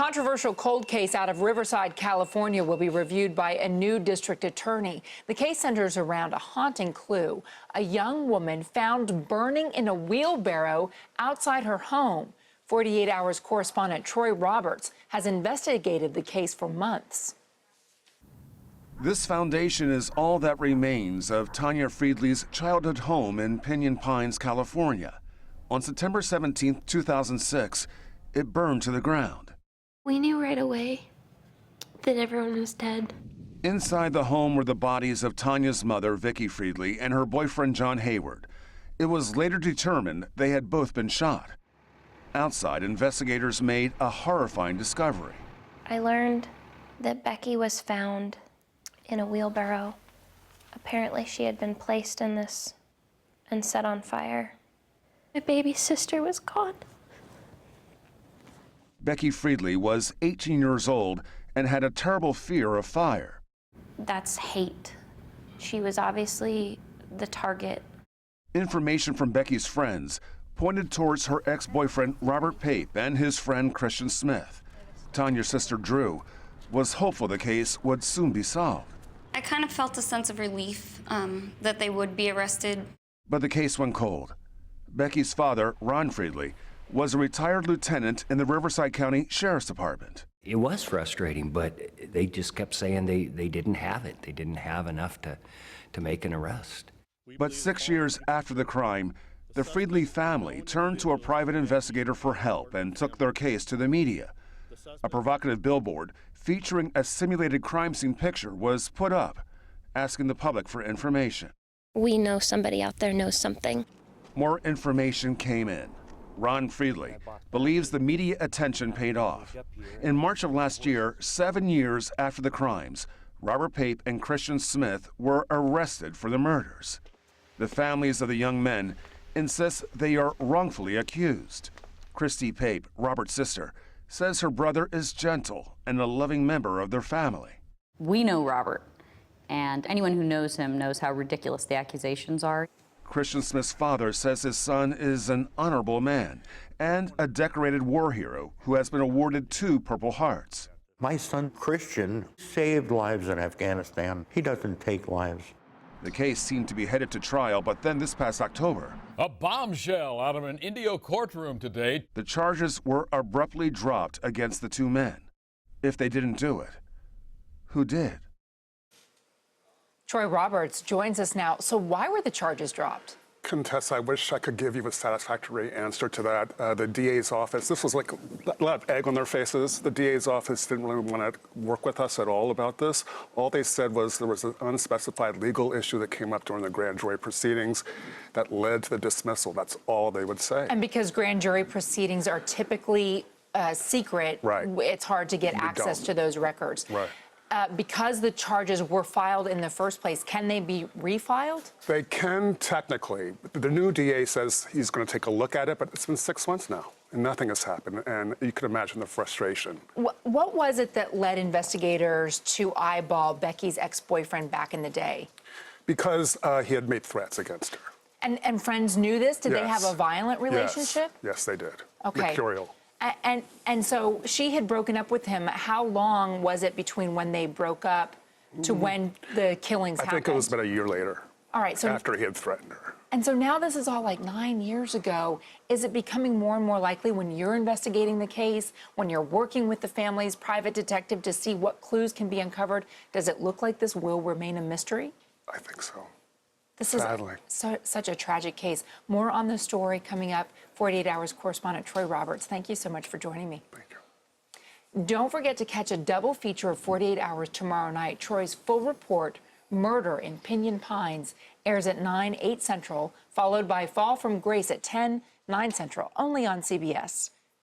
controversial cold case out of Riverside, California, will be reviewed by a new district attorney. The case centers around a haunting clue: a young woman found burning in a wheelbarrow outside her home. 48 Hours correspondent Troy Roberts has investigated the case for months. This foundation is all that remains of Tanya Friedley's childhood home in Pinyon Pines, California. On September 17, 2006, it burned to the ground. We knew right away that everyone was dead. Inside the home were the bodies of Tanya's mother, Vicki Friedley, and her boyfriend, John Hayward. It was later determined they had both been shot. Outside, investigators made a horrifying discovery. I learned that Becky was found in a wheelbarrow. Apparently she had been placed in this and set on fire. My baby sister was gone. Becky Friedley was 18 years old and had a terrible fear of fire. That's hate. She was obviously the target. Information from Becky's friends pointed towards her ex-boyfriend Robert Pape and his friend Christian Smith. Tanya's sister Drew was hopeful the case would soon be solved. I kind of felt a sense of relief that they would be arrested. But the case went cold. Becky's father, Ron Friedley, was a retired lieutenant in the Riverside County Sheriff's Department. It was frustrating, but they just kept saying they didn't have it. They didn't have enough to make an arrest. But 6 years after the crime, the Friedley family turned to a private investigator for help and took their case to the media. A provocative billboard featuring a simulated crime scene picture was put up, asking the public for information. We know somebody out there knows something. More information came in. Ron Friedley believes the media attention paid off. In March of last year, 7 years after the crimes, Robert Pape and Christian Smith were arrested for the murders. The families of the young men insist they are wrongfully accused. Christy Pape, Robert's sister, says her brother is gentle and a loving member of their family. We know Robert, and anyone who knows him knows how ridiculous the accusations are. Christian Smith's father says his son is an honorable man and a decorated war hero who has been awarded 2 Purple Hearts. My son Christian saved lives in Afghanistan. He doesn't take lives. The case seemed to be headed to trial, but then this past October, a bombshell out of an Indio courtroom today. The charges were abruptly dropped against the 2 men. If they didn't do it, who did? Troy Roberts joins us now. So why were the charges dropped? Contessa, I wish I could give you a satisfactory answer to that. The DA's office, this was like a lot of egg on their faces. The DA's office didn't really want to work with us at all about this. All they said was there was an unspecified legal issue that came up during the grand jury proceedings that led to the dismissal. That's all they would say. And because grand jury proceedings are typically secret, right, it's hard to get access to those records. Right. Because the charges were filed in the first place, can they be refiled? They can technically. The new DA says he's going to take a look at it, but it's been 6 months now, and nothing has happened. And you can imagine the frustration. What was it that led investigators to eyeball Becky's ex-boyfriend back in the day? Because he had made threats against her. And friends knew this? Did Yes. they have a violent relationship? Yes, they did. Okay. Mercurial. And so she had broken up with him. How long was it between when they broke up to when the killings happened? I think it was about a year later. All right. So after he had threatened her. And so now this is all like 9 years ago. Is it becoming more and more likely when you're investigating the case, when you're working with the family's private detective to see what clues can be uncovered? Does it look like this will remain a mystery? I think so. This Sadly. is such a tragic case. More on the story coming up. 48 Hours correspondent Troy Roberts, thank you so much for joining me. Thank you. Don't forget to catch a double feature of 48 Hours tomorrow night. Troy's full report, Murder in Pinyon Pines, airs at 9, 8 Central, followed by Fall from Grace at 10, 9 Central, only on CBS.